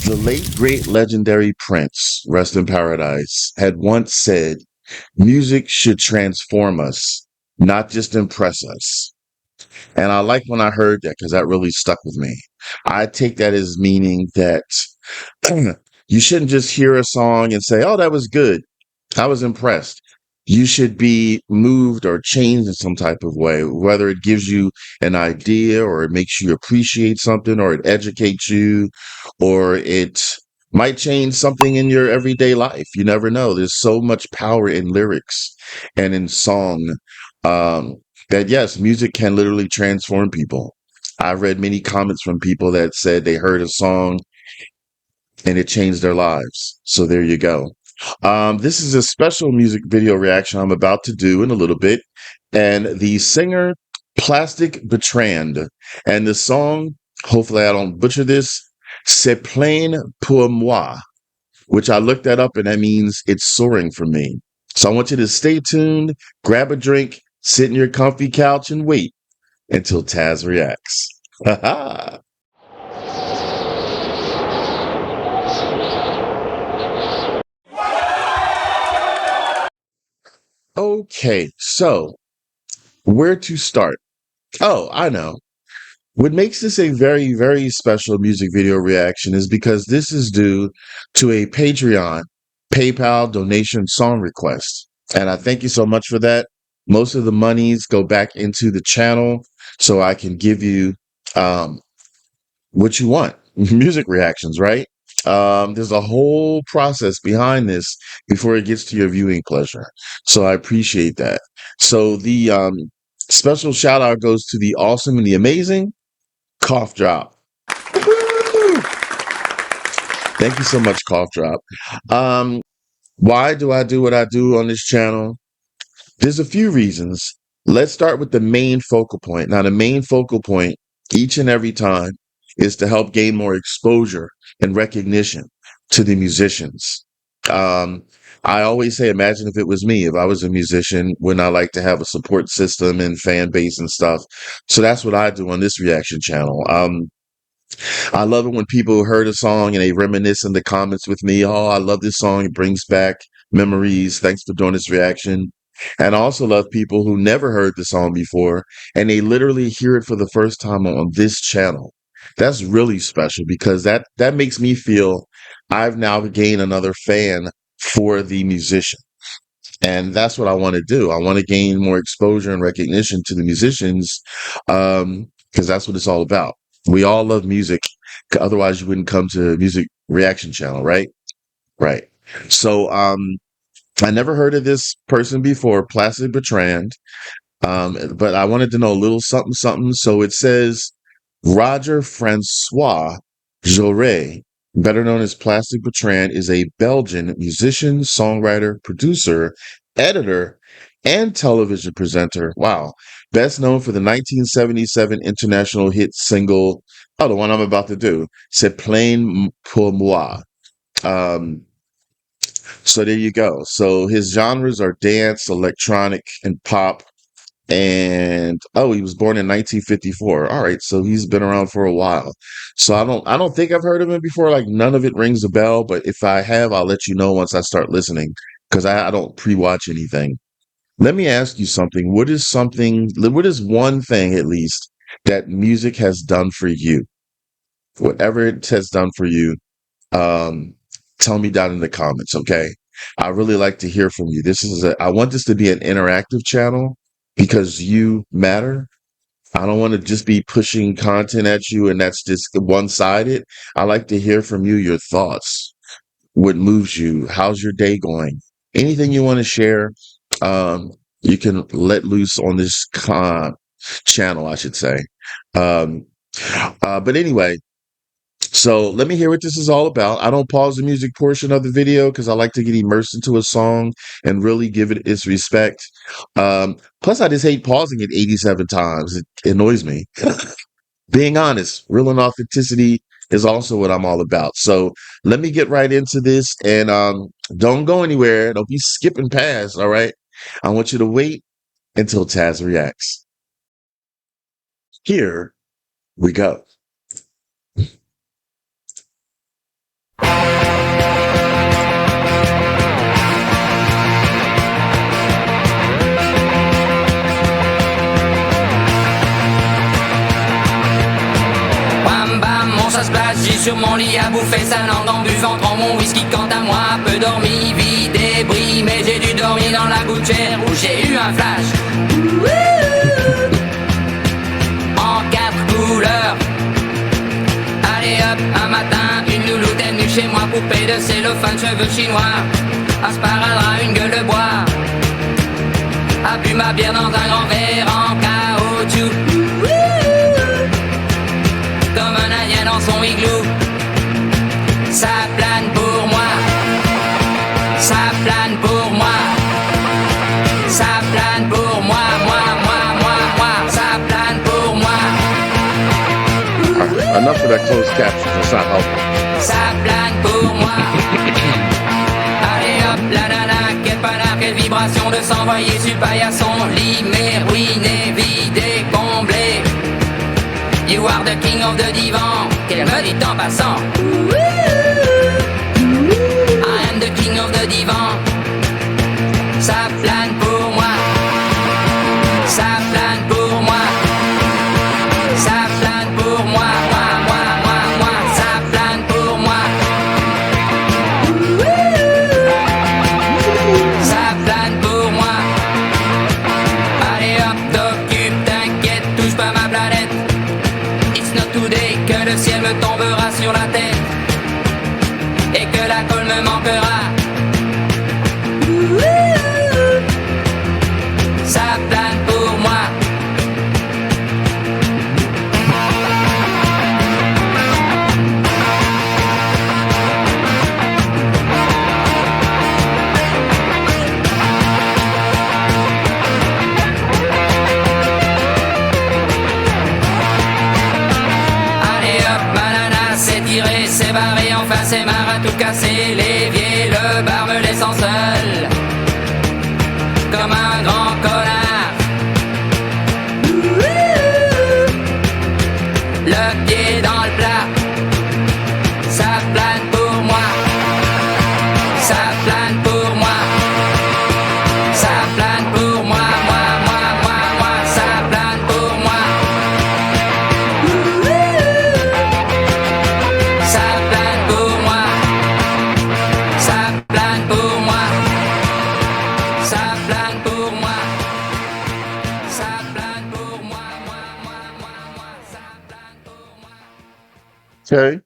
The late, great, legendary Prince, rest in paradise, had once said, music should transform us, not just impress us. And I like when I heard that because that really stuck with me. I take that as meaning that you shouldn't just hear a song and say, oh, that was good. I was impressed. You should be moved or changed in some type of way, whether it gives you an idea or it makes you appreciate something or it educates you or it might change something in your everyday life. You never know. There's so much power in lyrics and in song um, that, yes, music can literally transform people. I've read many comments from people that said they heard a song and it changed their lives. So there you go. This is a special music video reaction I'm about to do in a little bit. And the singer, Plastic Bertrand, and the song, hopefully I don't butcher this, C'est Plane Pour Moi, which I looked that up and that means it's soaring for me. So I want you to stay tuned, grab a drink, sit in your comfy couch and wait until Tazzz reacts. Okay, so where to start? Oh, I know. What makes this a very, very special music video reaction is because this is due to a Patreon PayPal donation song request. And I thank you so much for that. Most of the monies go back into the channel so I can give you um, what you want music reactions, right? There's a whole process behind this before it gets to your viewing pleasure. So I appreciate that. So the special shout out goes to the awesome and the amazing Cough Drop. Woo! Thank you so much, Cough Drop. Um, why do I do what I do on this channel? There's a few reasons. Let's start with the main focal point. Now, the main focal point each and every time is to help gain more exposure and recognition to the musicians. Um, I always say, imagine if it was me, if I was a musician, wouldn't I like to have a support system and fan base and stuff? So that's what I do on this reaction channel. I love it when people heard a song and they reminisce in the comments with me. Oh, I love this song. It brings back memories. Thanks for doing this reaction. And I also love people who never heard the song before and they literally hear it for the first time on this channel. That's really special because that makes me feel I've now gained another fan for the musician. And that's what I want to do. I want to gain more exposure and recognition to the musicians because that's what it's all about. We all love music. Otherwise, you wouldn't come to a music reaction channel, right? Right. So I never heard of this person before, Plastic Bertrand, but I wanted to know a little something, something. So it says Roger Francois Jaurès, better known as Plastic Bertrand, is a Belgian musician, songwriter, producer, editor, and television presenter. Wow. Best known for the 1977 international hit single, oh, the one I'm about to do, C'est Plane Pour Moi. Um, so there you go. So his genres are dance, electronic, and pop. And oh, he was born in 1954. All right, so he's been around for a while. So I don't think I've heard of him before. Like none of it rings a bell, but if I have, I'll let you know once I start listening because I don't pre-watch anything. Let me ask you something. What is one thing at least that music has done for you? Whatever it has done for you, um, tell me down in the comments, okay? I really like to hear from you. I want this to be an interactive channel because you matter. I don't want to just be pushing content at you and that's just one-sided. I like to hear from you, your thoughts, what moves you, how's your day going? Anything you want to share, you can let loose on this channel, I should say. Um, but anyway, so let me hear what this is all about. I don't pause the music portion of the video because I like to get immersed into a song and really give it its respect. Plus, I just hate pausing it 87 times. It annoys me. Being honest, real and authenticity is also what I'm all about. So let me get right into this and don't go anywhere. Don't be skipping past. All right. I want you to wait until Tazzz reacts. Here we go. Assis sur mon lit à bouffer sa langue en buvant trop mon whisky. Quant à moi, peu dormi, vie débris. Mais j'ai dû dormir dans la gouttière où j'ai eu un flash. En 4 couleurs. Allez hop, un matin, une louloute est venue chez moi. Poupée de cellophane, cheveux chinois. Un sparadrap, une gueule de bois. A bu ma bière dans un grand verre en caoutchouc. Comme un indien dans son igloo. Ça plane pour moi. Ça plane pour moi. Ça plane pour moi. Moi. Ça plane pour moi. Enough of that closed caption. That's not helpful. Ça plane pour moi. Allez hop, la nana, quelle panard, quelle vibration de s'envoyer sur le paillasson. Limé, ruiné, vidé, comblé. You are the king of the divan. Qu'elle me dit en passant. I am the king of the divan. Ça plane pour moi. Ça plane pour moi. Ça plane pour moi. Moi. Ça plane pour moi. Ça plane pour moi. Allez hop, t'occupe, t'inquiète, touche pas ma planète. It's not today que le ciel me tombera sur la tête. Et que la colle me manquera. Ça plane pour moi. Allez hop, ma nana s'est tirée, s'est barrée, enfin c'est marre à tout casser. L'évier, le bar me laissant seul. Comme un grand connard. Le pied dans le plat. Ça plane pour moi. Ça plane pour moi. Ça plane pour moi. Moi. Ça plane pour moi. Ça plane pour moi. Ça plane pour moi. Ça plane pour moi. Ça plane pour moi. Moi. Ça plane pour moi. Okay.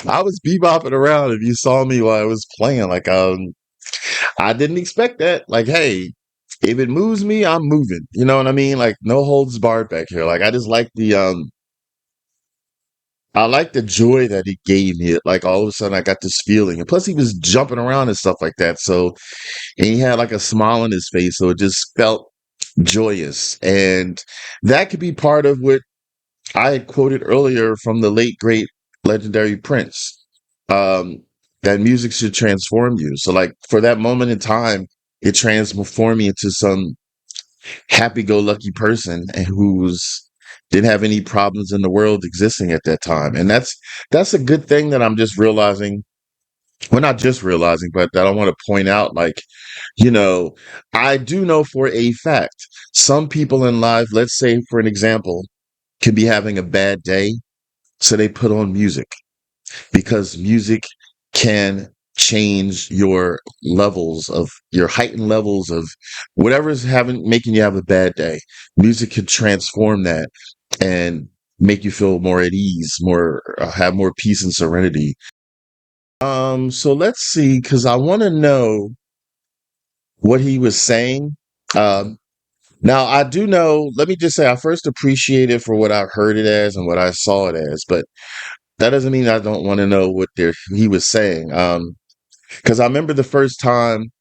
I was bebopping around if you saw me while I was playing. Like, I didn't expect that. Like, hey, if it moves me, I'm moving. You know what I mean? Like, no holds barred back here. Like, I just like I like the joy that he gave me. Like, all of a sudden, I got this feeling. And plus, he was jumping around and stuff like that. So, and he had like a smile on his face. So it just felt joyous. And that could be part of what I had quoted earlier from the late, great, legendary Prince. That music should transform you. So, like, for that moment in time, it transformed me into some happy-go-lucky person and who's didn't have any problems in the world existing at that time. And that's a good thing that I'm just realizing. Well, not just realizing, but that I want to point out, like, you know, I do know for a fact, some people in life, let's say, for an example, can be having a bad day. So they put on music because music can change your levels of your heightened levels of whatever's making you have a bad day. Music could transform that and make you feel more at ease, more have more peace and serenity. So let's see, because I want to know what he was saying. Now I do know, let me just say I first appreciate it for what I heard it as and what I saw it as, but that doesn't mean I don't want to know what he was saying. Because I remember the first time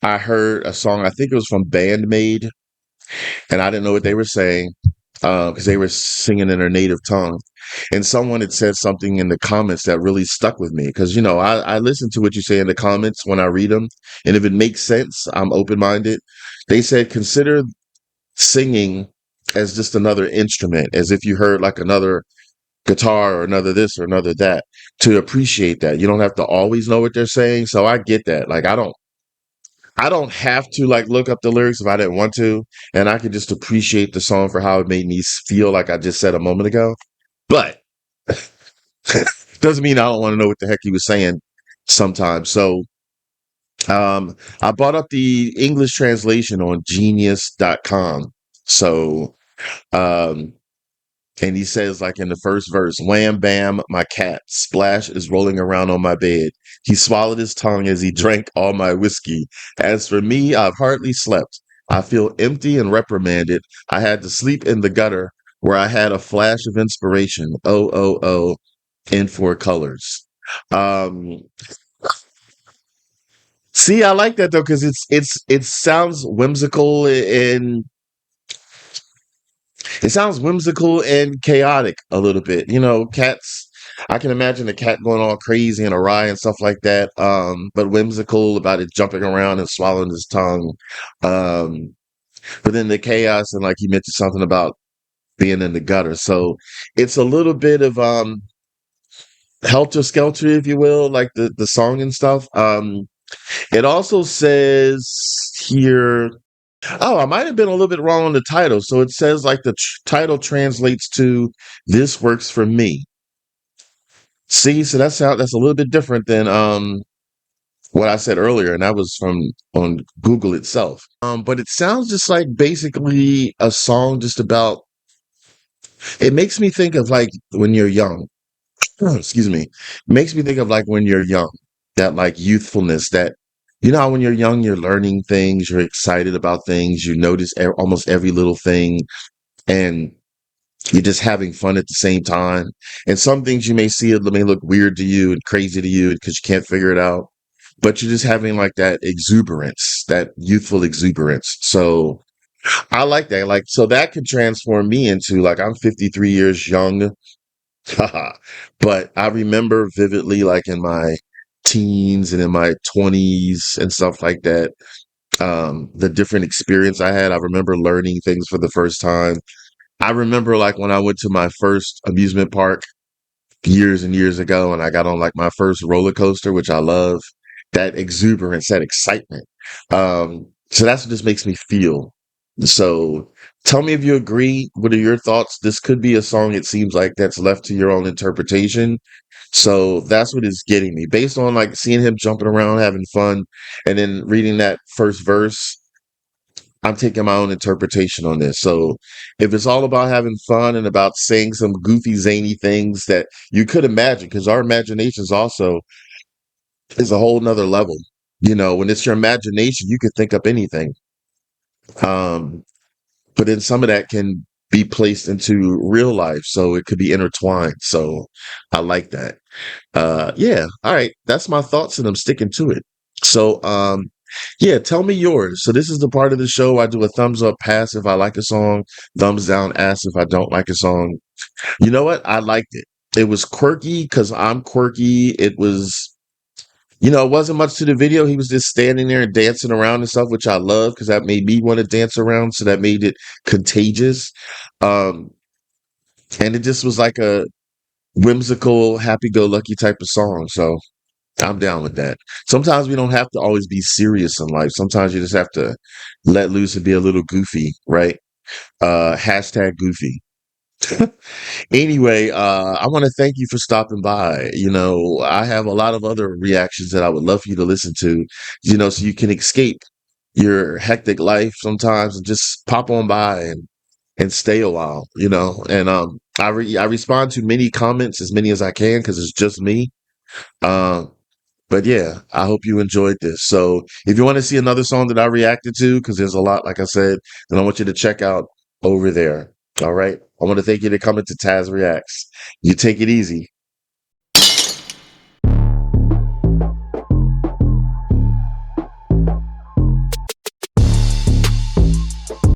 I heard a song, I think it was from Bandmade, and I didn't know what they were saying because they were singing in their native tongue. And someone had said something in the comments that really stuck with me because, you know, I listen to what you say in the comments when I read them. And if it makes sense, I'm open-minded. They said, consider singing as just another instrument, as if you heard like another guitar or another this or another that, to appreciate that. You don't have to always know what they're saying. So I get that. Like, I don't have to like look up the lyrics if I didn't want to, and I could just appreciate the song for how it made me feel, like I just said a moment ago. But doesn't mean I don't want to know what the heck he was saying sometimes. So I brought up the English translation on genius.com. So um and he says, like in the first verse, wham bam, my cat Splash is rolling around on my bed. He swallowed his tongue as he drank all my whiskey. As for me, I've hardly slept. I feel empty and reprimanded. I had to sleep in the gutter where I had a flash of inspiration. Oh, oh, oh, in four colors. Um, See, I like that though, because it sounds whimsical and it sounds whimsical and chaotic a little bit. You know, cats. I can imagine a cat going all crazy and awry and stuff like that. But whimsical about it jumping around and swallowing his tongue. Um, but then the chaos and like you mentioned something about being in the gutter. So it's a little bit of helter skelter, if you will, like the song and stuff. It also says here. Oh, I might have been a little bit wrong on the title. So it says like the title translates to "This works for me." See, so that's a little bit different than what I said earlier, and that was from on Google itself. But it sounds just like basically a song just about. It makes me think of like when you're young. Excuse me. Makes me think of like when you're young, that like youthfulness, that you know how when you're young you're learning things, you're excited about things, you notice almost every little thing, and you're just having fun at the same time. And some things you may see it may look weird to you and crazy to you because you can't figure it out, but you're just having like that exuberance, that youthful exuberance. So I like that. Like, so that could transform me into like I'm 53 years young. But I remember vividly, like in my teens and in my 20s and stuff like that, the different experience I had. I remember learning things for the first time. I remember like when I went to my first amusement park years and years ago and I got on like my first roller coaster, which I love, that exuberance, that excitement. So that's what this makes me feel. So tell me if you agree. What are your thoughts? This could be a song, it seems like, that's left to your own interpretation. So that's what is getting me based on like seeing him jumping around, having fun, and then reading that first verse. I'm taking my own interpretation on this. So if it's all about having fun and about saying some goofy, zany things that you could imagine, because our imaginations also is a whole nother level. You know, when it's your imagination, you could think up anything. Um, but then some of that can be placed into real life. So it could be intertwined. So I like that. Yeah. All right. That's my thoughts and I'm sticking to it. So, yeah, tell me yours. So this is the part of the show I do a thumbs up pass if I like a song, thumbs down ass if I don't like a song. You know what? I liked it. It was quirky because I'm quirky. It was, it wasn't much to the video. He was just standing there and dancing around and stuff, which I love because that made me want to dance around. So that made it contagious. Um, and it just was like a whimsical, happy go lucky type of song. So I'm down with that. Sometimes we don't have to always be serious in life. Sometimes you just have to let loose and be a little goofy, right? Hashtag goofy. Anyway, I want to thank you for stopping by. You know, I have a lot of other reactions that I would love for you to listen to, so you can escape your hectic life sometimes and just pop on by and stay a while, and I respond to many comments, as many as I can, because it's just me. Um, but yeah, I hope you enjoyed this. So if you want to see another song that I reacted to, because there's a lot, like I said, then I want you to check out over there. All right. I want to thank you for coming to Tazzz Reacts. You take it easy.